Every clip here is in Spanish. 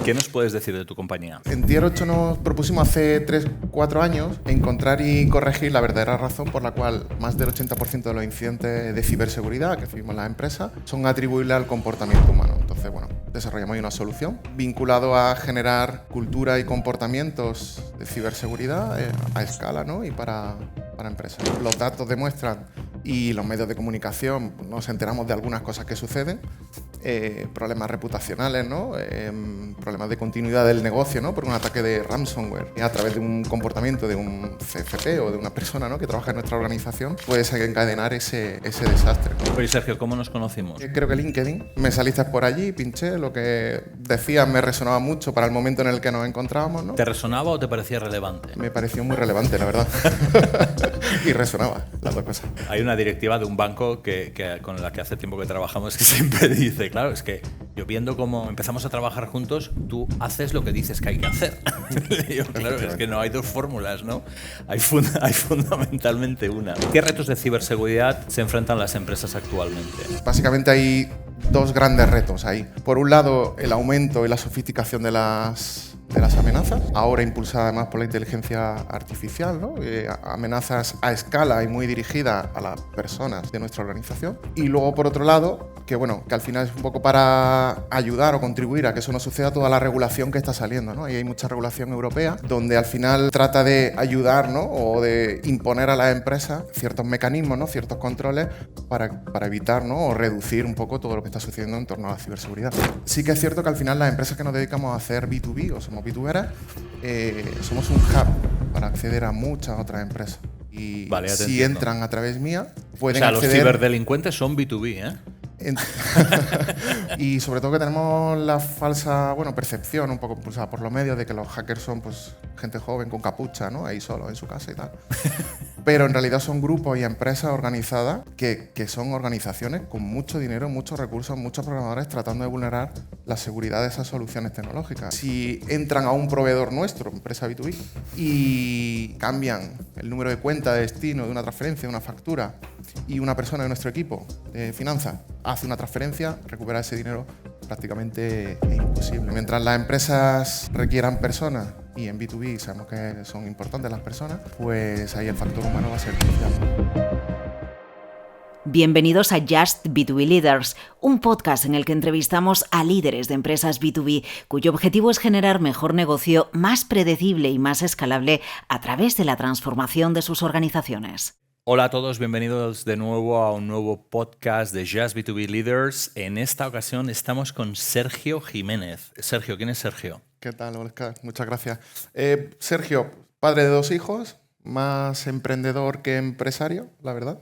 ¿Qué nos puedes decir de tu compañía? En Tier 8 nos propusimos hace 3-4 años encontrar y corregir la verdadera razón por la cual más del 80% de los incidentes de ciberseguridad que vivimos en las empresas son atribuibles al comportamiento humano. Entonces, desarrollamos ahí una solución vinculado a generar cultura y comportamientos de ciberseguridad a escala, ¿no? Y para empresas. Los datos demuestran y los medios de comunicación nos enteramos de algunas cosas que suceden, problemas reputacionales, ¿no? Problemas de continuidad del negocio, ¿no? Por un ataque de ransomware a través de un comportamiento de un CFP o de una persona, ¿no? Que trabaja en nuestra organización, puede encadenar ese desastre, ¿no? Oye, Sergio, ¿cómo nos conocimos? Creo que LinkedIn. Me saliste por allí, pinché, lo que decías me resonaba mucho para el momento en el que nos encontrábamos, ¿no? ¿Te resonaba o te parecía relevante? Me pareció muy relevante, la verdad. Y resonaba, las dos cosas. Hay una directiva de un banco con la que hace tiempo que trabajamos que siempre dice, claro, es que yo viendo cómo empezamos a trabajar juntos, tú haces lo que dices que hay que hacer. Yo, claro, es que no hay dos fórmulas, ¿no? Hay fundamentalmente una. ¿Qué retos de ciberseguridad se enfrentan las empresas actualmente? Básicamente hay dos grandes retos ahí. Por un lado, el aumento y la sofisticación de las amenazas, ahora impulsada además por la inteligencia artificial, ¿no? Amenazas a escala y muy dirigidas a las personas de nuestra organización. Y luego, por otro lado, que al final es un poco para ayudar o contribuir a que eso no suceda, toda la regulación que está saliendo, ¿no? Y hay mucha regulación europea donde al final trata de ayudar, ¿no? O de imponer a las empresas ciertos mecanismos, ¿no? Ciertos controles para evitar, ¿no? O reducir un poco todo lo que está sucediendo en torno a la ciberseguridad. Sí que es cierto que al final las empresas que nos dedicamos a hacer B2B o somos B2Beras, somos un hub para acceder a muchas otras empresas. Y vale, si entran a través mía, pueden acceder. Los ciberdelincuentes son B2B, ¿eh? Y sobre todo que tenemos la falsa percepción, un poco impulsada por los medios, de que los hackers son gente joven con capucha, ¿no? Ahí solo en su casa y tal. Pero en realidad son grupos y empresas organizadas que son organizaciones con mucho dinero, muchos recursos, muchos programadores tratando de vulnerar la seguridad de esas soluciones tecnológicas. Si entran a un proveedor nuestro, empresa B2B, y cambian el número de cuenta de destino de una transferencia, de una factura, y una persona de nuestro equipo de finanzas hace una transferencia, recuperar ese dinero prácticamente es imposible. Mientras las empresas requieran personas, y en B2B sabemos que son importantes las personas, pues ahí el factor humano va a ser crucial. Bienvenidos a Just B2B Leaders, un podcast en el que entrevistamos a líderes de empresas B2B cuyo objetivo es generar mejor negocio, más predecible y más escalable a través de la transformación de sus organizaciones. Hola a todos, bienvenidos de nuevo a un nuevo podcast de Just B2B Leaders. En esta ocasión estamos con Sergio Jiménez. Sergio, ¿quién es Sergio? ¿Qué tal, Oscar? Muchas gracias. Sergio, padre de 2 hijos, más emprendedor que empresario, la verdad.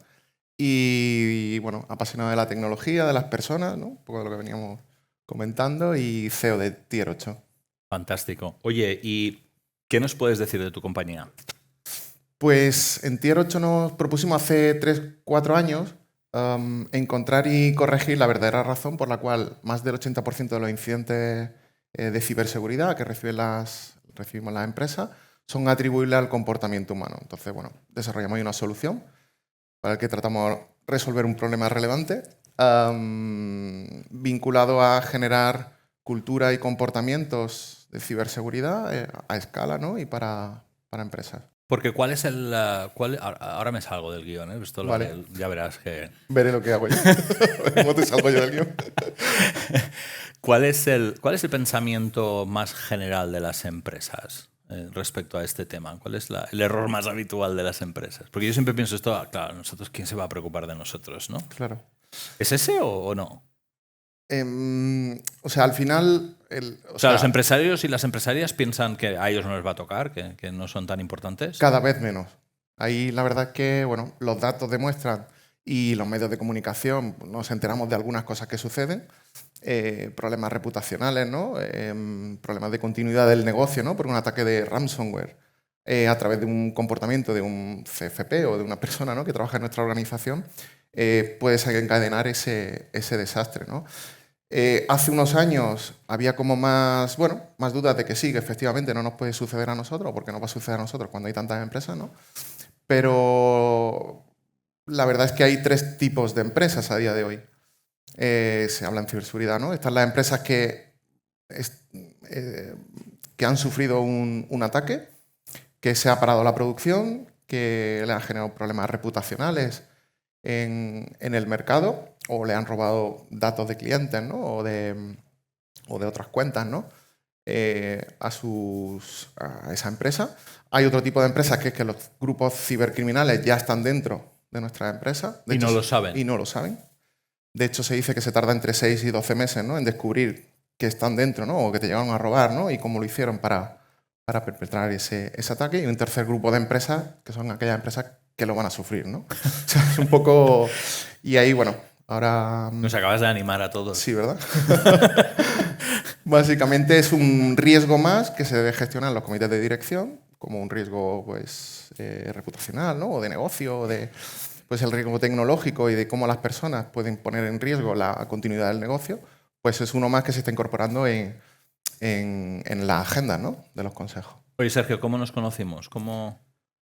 Y apasionado de la tecnología, de las personas, ¿no? Un poco de lo que veníamos comentando, y CEO de Tier 8. Fantástico. Oye, ¿y qué nos puedes decir de tu compañía? Pues en Tier 8 nos propusimos hace 3-4 años encontrar y corregir la verdadera razón por la cual más del 80% de los incidentes de ciberseguridad que recibimos las empresas son atribuibles al comportamiento humano. Entonces, desarrollamos ahí una solución para el que tratamos de resolver un problema relevante vinculado a generar cultura y comportamientos de ciberseguridad a escala, ¿no? Y para empresas. Porque ¿cuál es ahora me salgo del guión, ¿eh? Esto vale. Ya verás que... Veré lo que hago yo. ¿Cómo te salgo yo del guión? ¿Cuál es el pensamiento más general de las empresas respecto a este tema? ¿Cuál es el error más habitual de las empresas? Porque yo siempre pienso esto, claro, nosotros, ¿quién se va a preocupar de nosotros, no? Claro. ¿Es ese o no? Al final... los empresarios y las empresarias piensan que a ellos no les va a tocar, que no son tan importantes. Cada vez menos. Ahí la verdad es que los datos demuestran y los medios de comunicación nos enteramos de algunas cosas que suceden, problemas reputacionales, ¿no? Problemas de continuidad del negocio, ¿no? Por un ataque de ransomware a través de un comportamiento de un CFP o de una persona, ¿no? Que trabaja en nuestra organización, puede encadenar ese desastre, ¿no? Hace unos años había como más dudas de que sí, que efectivamente no nos puede suceder a nosotros, porque no va a suceder a nosotros cuando hay tantas empresas, ¿no? Pero la verdad es que hay 3 tipos de empresas a día de hoy. Se habla en ciberseguridad, ¿no? Están las empresas que que han sufrido un ataque, que se ha parado la producción, que le han generado problemas reputacionales en el mercado, o le han robado datos de clientes, ¿no? o de otras cuentas, ¿no? A esa empresa. Hay otro tipo de empresas que es que los grupos cibercriminales ya están dentro de nuestras empresas. Y no lo saben. Y no lo saben. De hecho, se dice que se tarda entre 6 y 12 meses, ¿no? En descubrir que están dentro, ¿no? O que te llegaron a robar, ¿no? Y cómo lo hicieron para perpetrar ese ataque. Y un tercer grupo de empresas, que son aquellas empresas que lo van a sufrir, ¿no? O sea, es un poco... Y ahí, bueno, ahora... Nos acabas de animar a todos. Sí, ¿verdad? Básicamente es un riesgo más que se debe gestionar en los comités de dirección, como un riesgo pues, reputacional, ¿no? O de negocio, o de pues, el riesgo tecnológico y de cómo las personas pueden poner en riesgo la continuidad del negocio, pues es uno más que se está incorporando en la agenda, ¿no? De los consejos. Oye, Sergio, ¿cómo nos conocimos?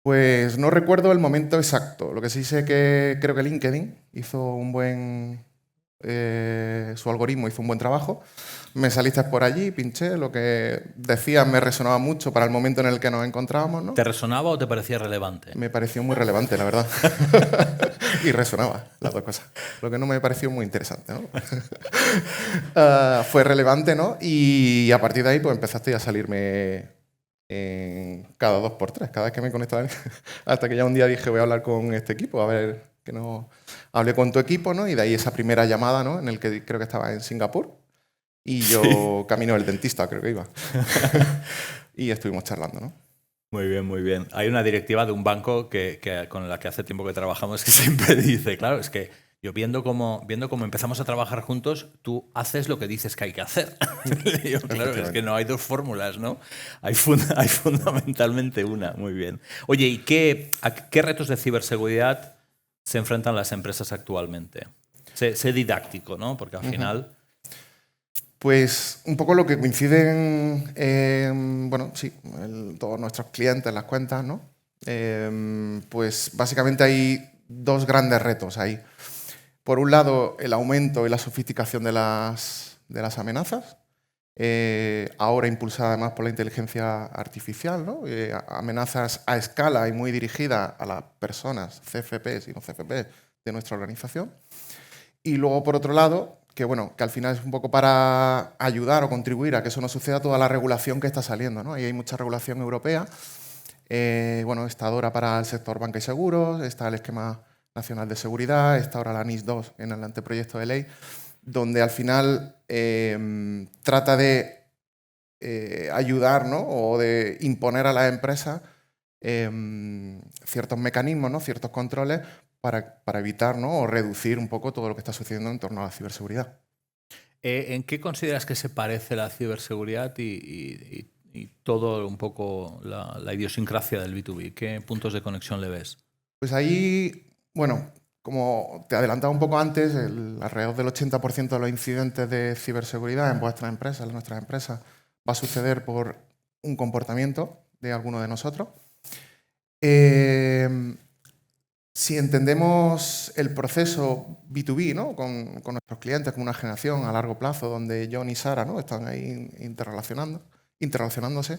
Pues no recuerdo el momento exacto. Lo que sí sé que creo que LinkedIn hizo un buen... su algoritmo hizo un buen trabajo. Me saliste por allí, pinché, lo que decías me resonaba mucho para el momento en el que nos encontrábamos, ¿no? ¿Te resonaba o te parecía relevante? Me pareció muy relevante, la verdad. Y resonaba, las dos cosas. Lo que no me pareció muy interesante, ¿no? Fue relevante, ¿no? Y a partir de ahí pues empezaste a salirme cada 2x3, cada vez que me conectaba. Hasta que ya un día dije, voy a hablar con este equipo, a ver que no... Hablé con tu equipo, ¿no? Y de ahí esa primera llamada, ¿no? En el que creo que estaba en Singapur. Y yo camino del dentista, creo que iba. Y estuvimos charlando, ¿no? Muy bien, muy bien. Hay una directiva de un banco con la que hace tiempo que trabajamos que siempre dice, claro, es que yo viendo cómo empezamos a trabajar juntos, tú haces lo que dices que hay que hacer. Yo, claro, es que no hay dos fórmulas, ¿no? Hay fundamentalmente una. Muy bien. Oye, ¿y a qué retos de ciberseguridad se enfrentan las empresas actualmente? Sé didáctico, ¿no? Porque al final... Pues un poco lo que coinciden, bueno, sí, todos nuestros clientes, las cuentas, ¿no? Pues básicamente hay dos grandes retos ahí. Por un lado, el aumento y la sofisticación de las amenazas, ahora impulsada además por la inteligencia artificial, ¿no? Amenazas a escala y muy dirigidas a las personas, CFPs y no CFPs, de nuestra organización. Y luego, por otro lado, que bueno, que al final es un poco para ayudar o contribuir a que eso no suceda, toda la regulación que está saliendo, ¿no? Y hay mucha regulación europea, bueno, está ahora para el sector banca y seguros, está el Esquema Nacional de Seguridad, está ahora la NIS2 en el anteproyecto de ley, donde al final trata de ayudar, ¿no? O de imponer a las empresas ciertos mecanismos, ¿no? Ciertos controles para evitar, ¿no? O reducir un poco todo lo que está sucediendo en torno a la ciberseguridad. ¿En qué consideras que se parece la ciberseguridad y todo un poco la idiosincrasia del B2B? ¿Qué puntos de conexión le ves? Pues ahí, bueno, como te adelantaba un poco antes, alrededor del 80% de los incidentes de ciberseguridad en vuestras empresas, en nuestras empresas, va a suceder por un comportamiento de alguno de nosotros. Si entendemos el proceso B2B, ¿no? con nuestros clientes como una generación a largo plazo, donde John y Sara, ¿no? Están ahí interrelacionándose,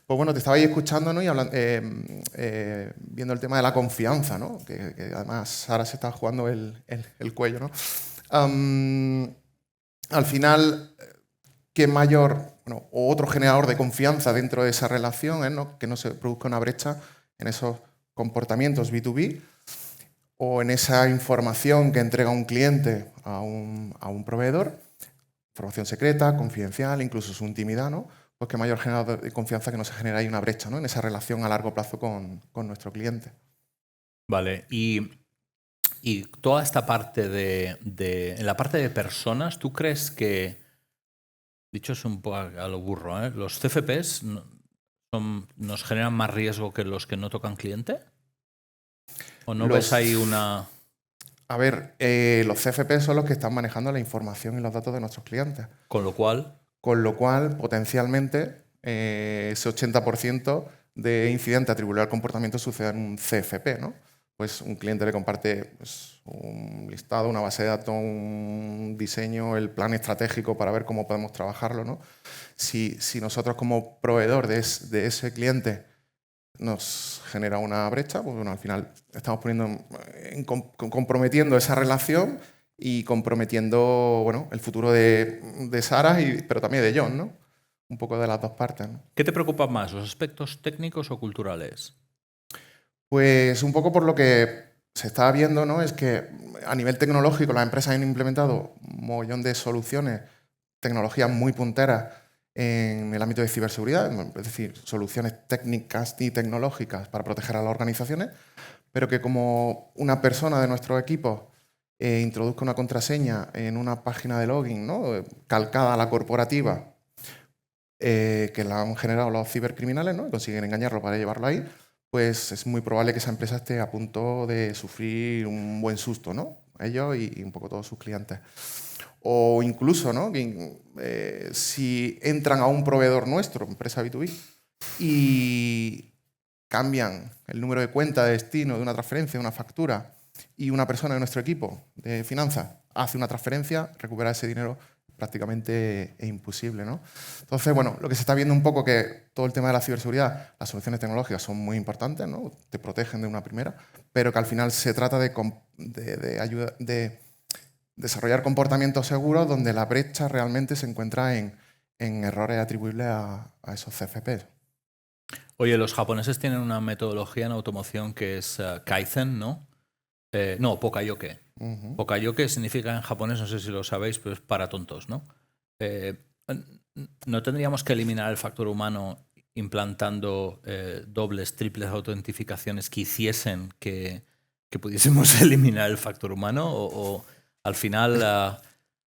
pues bueno, te estaba ahí escuchando, ¿no? Y viendo el tema de la confianza, ¿no? que además Sara se está jugando el cuello, ¿no? Al final, ¿qué mayor o otro generador de confianza dentro de esa relación es, ¿no? Que no se produzca una brecha en esos comportamientos B2B o en esa información que entrega un cliente a un proveedor, información secreta, confidencial, incluso su intimidad, ¿no? Pues qué mayor generador de confianza que no se genera ahí una brecha, ¿no? En esa relación a largo plazo con nuestro cliente. Vale, y toda esta parte en la parte de personas, ¿tú crees que, dicho es un poco a lo burro, los CFPs nos generan más riesgo que los que no tocan cliente? ¿O no ves ahí una...? A ver, los CFP son los que están manejando la información y los datos de nuestros clientes. Con lo cual, potencialmente, ese 80% de incidentes atribuidos al comportamiento sucede en un CFP, ¿no? pues un cliente le comparte pues, un listado, una base de datos, un diseño, el plan estratégico para ver cómo podemos trabajarlo, ¿no? Si nosotros como proveedor de ese cliente nos genera una brecha, pues bueno, al final estamos comprometiendo esa relación y comprometiendo, bueno, el futuro de Sara, pero también de John, ¿no? Un poco de las dos partes, ¿no? ¿Qué te preocupa más, los aspectos técnicos o culturales? Pues un poco por lo que se está viendo, ¿no? Es que a nivel tecnológico las empresas han implementado un montón de soluciones, tecnologías muy punteras en el ámbito de ciberseguridad, es decir, soluciones técnicas y tecnológicas para proteger a las organizaciones, pero que como una persona de nuestro equipo introduzca una contraseña en una página de login, ¿no? Calcada a la corporativa, que la han generado los cibercriminales, ¿no? Y consiguen engañarlo para llevarlo ahí, pues es muy probable que esa empresa esté a punto de sufrir un buen susto, ¿no? Ellos y un poco todos sus clientes. O incluso, ¿no? Si entran a un proveedor nuestro, empresa B2B, y cambian el número de cuenta de destino de una transferencia, de una factura, y una persona de nuestro equipo de finanzas hace una transferencia, recuperar ese dinero prácticamente es imposible, ¿no? Entonces, bueno, lo que se está viendo un poco que todo el tema de la ciberseguridad, las soluciones tecnológicas son muy importantes, ¿no? Te protegen de una primera, pero que al final se trata de desarrollar comportamientos seguros donde la brecha realmente se encuentra en errores atribuibles a esos CFPs. Oye, los japoneses tienen una metodología en automoción que es Kaizen, ¿no? No, Pokayoke. Pokayoke significa en japonés, no sé si lo sabéis, pero es para tontos, ¿no? ¿No tendríamos que eliminar el factor humano implantando dobles, triples autentificaciones que hiciesen que pudiésemos eliminar el factor humano? ¿O al final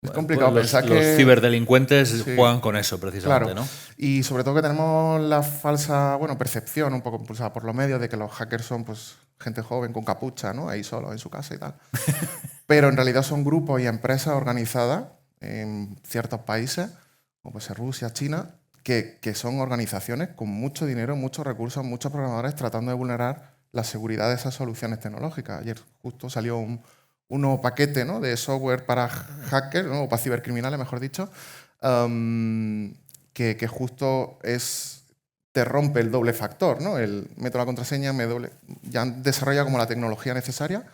es complicado los pensar que los ciberdelincuentes sí, juegan con eso precisamente, claro, ¿no? Y sobre todo que tenemos la falsa, bueno, percepción un poco impulsada por los medios de que los hackers son pues gente joven con capucha, ¿no? Ahí solo en su casa y tal. Pero en realidad son grupos y empresas organizadas en ciertos países, como puede ser Rusia, China, que son organizaciones con mucho dinero, muchos recursos, muchos programadores tratando de vulnerar la seguridad de esas soluciones tecnológicas. Ayer justo salió un nuevo paquete, ¿no? De software para hackers, ¿no? O para cibercriminales, mejor dicho, que justo te rompe el doble factor, ¿no? Meto la contraseña, ya han desarrollado como la tecnología necesaria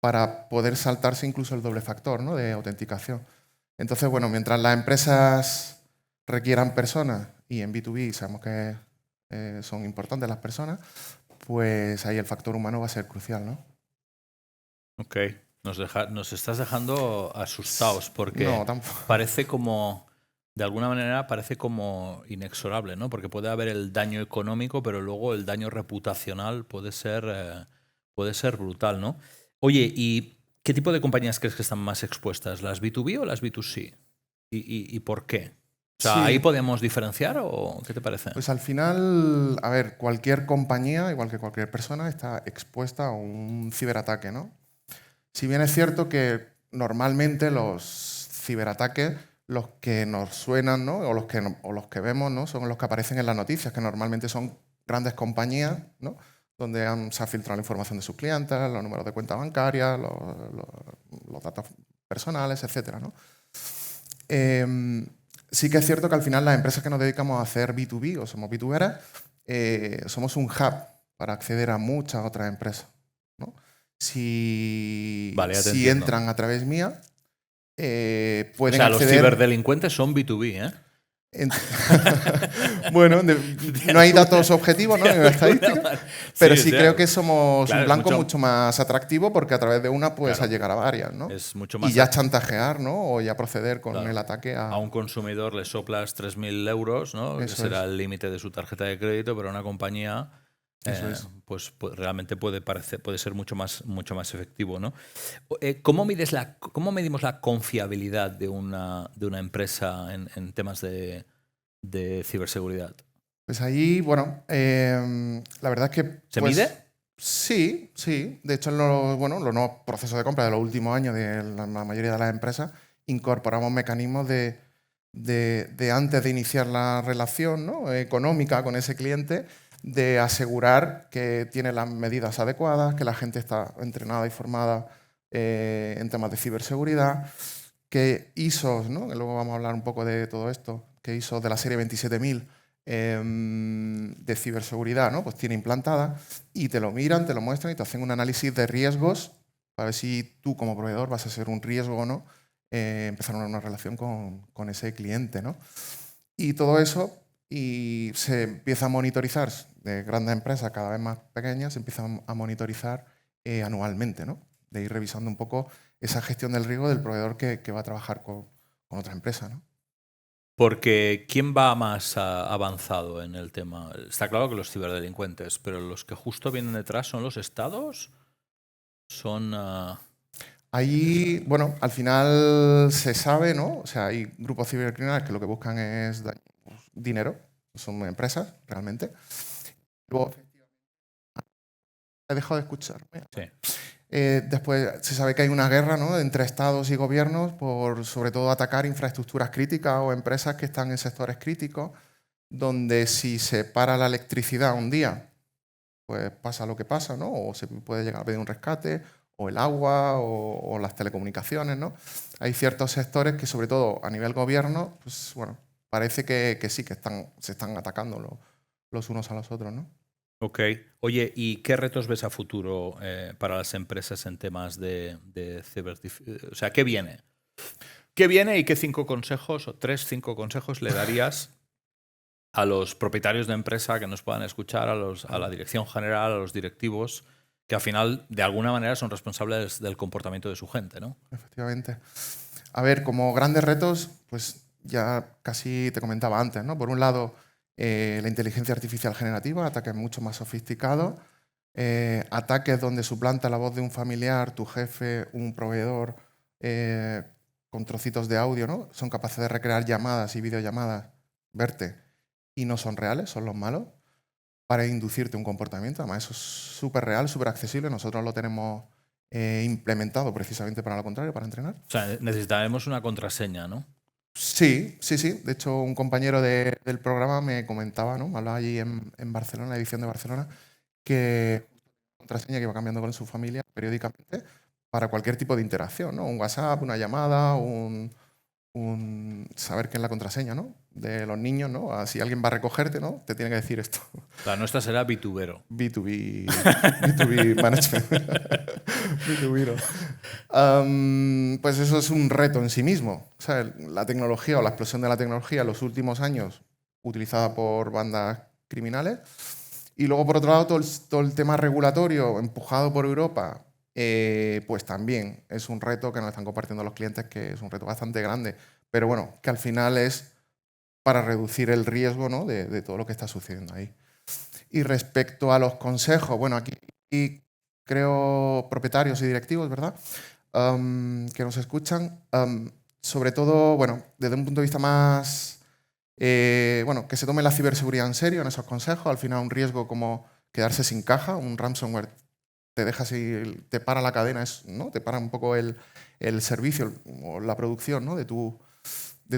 para poder saltarse incluso el doble factor, ¿no? De autenticación. Entonces, bueno, mientras las empresas requieran personas, y en B2B sabemos que son importantes las personas, pues ahí el factor humano va a ser crucial, ¿no? Ok. Nos estás dejando asustados porque No, tampoco. parece como, de alguna manera, parece como inexorable, ¿no? Porque puede haber el daño económico, pero luego el daño reputacional puede ser brutal, ¿no? Oye, ¿y qué tipo de compañías crees que están más expuestas? ¿Las B2B o las B2C? ¿Y por qué? O sea, Sí. ¿ahí podemos diferenciar o qué te parece? Pues al final, a ver, cualquier compañía, igual que cualquier persona, está expuesta a un ciberataque, ¿no? Si bien es cierto que normalmente los ciberataques, los que nos suenan, ¿no? o los que vemos, ¿no? Son los que aparecen en las noticias, que normalmente son grandes compañías, ¿no? Donde se ha filtrado la información de sus clientes, los números de cuenta bancaria, los datos personales, etc., ¿no? Sí que es cierto que al final las empresas que nos dedicamos a hacer B2B o somos B2Beras, somos un hub para acceder a muchas otras empresas, ¿no? Si entran a través mía, pueden acceder... los ciberdelincuentes son B2B, ¿eh? Bueno, no hay datos objetivos, ¿no? En la estadística, pero sí creo que somos un blanco mucho más atractivo porque a través de una puedes llegar a varias, ¿no? Es mucho más y ya chantajear, ¿no? O ya proceder con el ataque a un consumidor le soplas 3.000 euros, ¿no? Que será el límite de su tarjeta de crédito, pero a una compañía pues realmente puede ser mucho más efectivo, ¿no? ¿Cómo medimos la confiabilidad de una empresa en temas de ciberseguridad? Pues ahí, bueno, la verdad es que... ¿Se mide? Sí. De hecho, en los nuevos procesos de compra de los últimos años de la mayoría de las empresas incorporamos mecanismos de antes de iniciar la relación, ¿no? económica con ese cliente, de asegurar que tiene las medidas adecuadas, que la gente está entrenada y formada en temas de ciberseguridad, que ISOs, ¿no? Que luego vamos a hablar un poco de todo esto, que ISOs de la serie 27000 de ciberseguridad, ¿no? Pues tiene implantada y te lo miran, te lo muestran y te hacen un análisis de riesgos para ver si tú como proveedor vas a ser un riesgo o no, empezar una relación con ese cliente, ¿no? Y todo eso y se empieza a monitorizar de grandes empresas cada vez más pequeñas, se empiezan a monitorizar anualmente, ¿no? De ir revisando un poco esa gestión del riesgo del proveedor que va a trabajar con otra empresa, ¿no? Porque ¿quién va más avanzado en el tema? Está claro que los ciberdelincuentes, pero los que justo vienen detrás son los estados, son... Ahí, bueno, al final se sabe, ¿no? O sea, hay grupos cibercriminales que lo que buscan es dinero, son empresas, realmente. Luego, he dejado de escucharme. Sí. Después se sabe que hay una guerra, ¿no? Entre estados y gobiernos por, sobre todo, atacar infraestructuras críticas o empresas que están en sectores críticos, donde si se para la electricidad un día, pues pasa lo que pasa, ¿no? O se puede llegar a pedir un rescate, o el agua, o las telecomunicaciones, ¿no? Hay ciertos sectores que, sobre todo a nivel gobierno, pues bueno, parece que sí, que se están atacando los unos a los otros, ¿no? Ok. Oye, ¿y qué retos ves a futuro para las empresas en temas de o sea, ¿qué viene? ¿Qué viene y qué 5 consejos o 5 consejos le darías a los propietarios de empresa que nos puedan escuchar, a la dirección general, a los directivos, que al final, de alguna manera, son responsables del comportamiento de su gente, ¿no? Efectivamente. A ver, como grandes retos, pues ya casi te comentaba antes, ¿no? Por un lado, la inteligencia artificial generativa, ataques mucho más sofisticados, ataques donde suplanta la voz de un familiar, tu jefe, un proveedor, con trocitos de audio, ¿no? Son capaces de recrear llamadas y videollamadas, verte, y no son reales, son los malos, para inducirte un comportamiento. Además, eso es súper real, súper accesible. Nosotros lo tenemos implementado precisamente para lo contrario, para entrenar. O sea, necesitaremos una contraseña, ¿no? Sí, sí, sí. De hecho, un compañero del programa me comentaba, ¿no? Me hablaba allí en Barcelona, en la edición de Barcelona, que contraseña que iba cambiando con su familia periódicamente para cualquier tipo de interacción, ¿no? Un WhatsApp, una llamada, saber qué es la contraseña, ¿no? De los niños, ¿no? Si alguien va a recogerte, ¿no? Te tiene que decir esto. La nuestra será B2Bero. B2B management. B2B, ¿no? Pues eso es un reto en sí mismo. O sea, la tecnología o la explosión de la tecnología en los últimos años utilizada por bandas criminales. Y luego, por otro lado, todo el tema regulatorio empujado por Europa, pues también es un reto que nos están compartiendo los clientes, que es un reto bastante grande. Pero bueno, que al final es para reducir el riesgo, ¿no? de todo lo que está sucediendo ahí. Y respecto a los consejos, bueno, aquí creo propietarios y directivos, ¿verdad? Que nos escuchan. Sobre todo, bueno, desde un punto de vista más... bueno, que se tome la ciberseguridad en serio en esos consejos. Al final, un riesgo como quedarse sin caja, un ransomware te deja así, te para la cadena, ¿no? Te para un poco el servicio o la producción, ¿no? de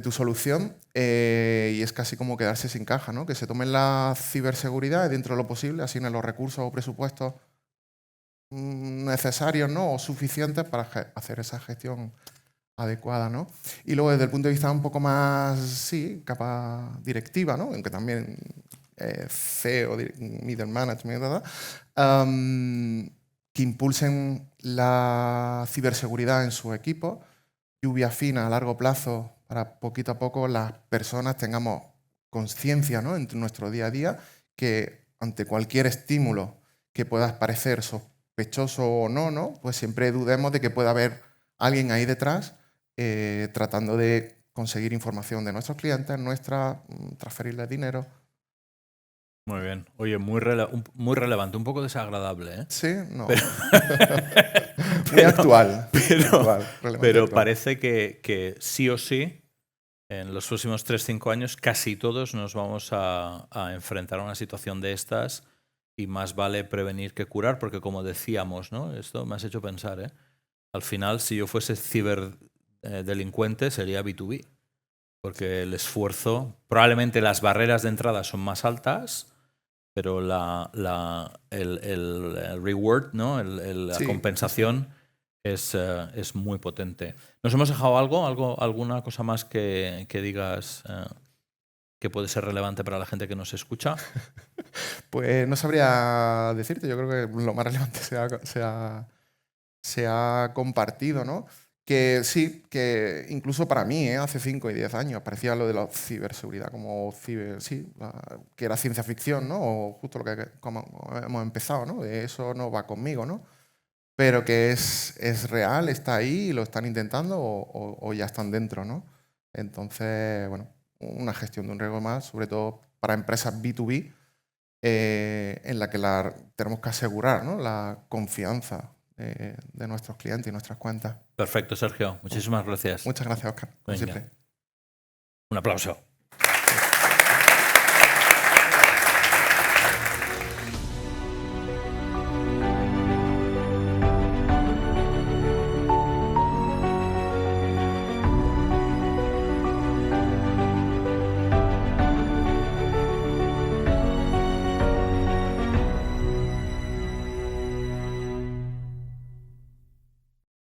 tu solución, y es casi como quedarse sin caja, ¿no? Que se tomen la ciberseguridad dentro de lo posible, asignen los recursos o presupuestos necesarios, ¿no? O suficientes para hacer esa gestión adecuada, ¿no? Y luego desde el punto de vista un poco más, sí, capa directiva, ¿no? Aunque también CEO, middle management, ¿verdad? Que impulsen la ciberseguridad en su equipo, lluvia fina a largo plazo, para poquito a poco las personas tengamos conciencia, ¿no? En nuestro día a día, que ante cualquier estímulo que pueda parecer sospechoso o no, ¿no? Pues siempre dudemos de que pueda haber alguien ahí detrás tratando de conseguir información de nuestros clientes, transferirles dinero. Muy bien. Oye, muy relevante, un poco desagradable, ¿eh? Sí, no. Muy actual. Pero parece que sí o sí, en los próximos 3-5 años, casi todos nos vamos a enfrentar a una situación de estas, y más vale prevenir que curar, porque como decíamos, ¿no? Esto me has hecho pensar, ¿eh? Al final, si yo fuese ciberdelincuente, sería B2B. Porque el esfuerzo, probablemente las barreras de entrada son más altas, pero el reward, ¿no? La Sí. compensación es muy potente. ¿Nos hemos dejado alguna cosa más que digas que puede ser relevante para la gente que nos escucha? Pues no sabría decirte, yo creo que lo más relevante se ha compartido, ¿no? Que sí, que incluso para mí, hace 5 y 10 años, parecía lo de la ciberseguridad como que era ciencia ficción, ¿no? O justo lo que como hemos empezado, ¿no? De eso no va conmigo, ¿no? Pero que es real, está ahí y lo están intentando o ya están dentro, ¿no? Entonces, bueno, una gestión de un riesgo más, sobre todo para empresas B2B, en la que tenemos que asegurar, ¿no? La confianza de nuestros clientes y nuestras cuentas. Perfecto, Sergio. Muchísimas gracias. Muchas gracias, Óscar, como Venga. siempre. Un aplauso.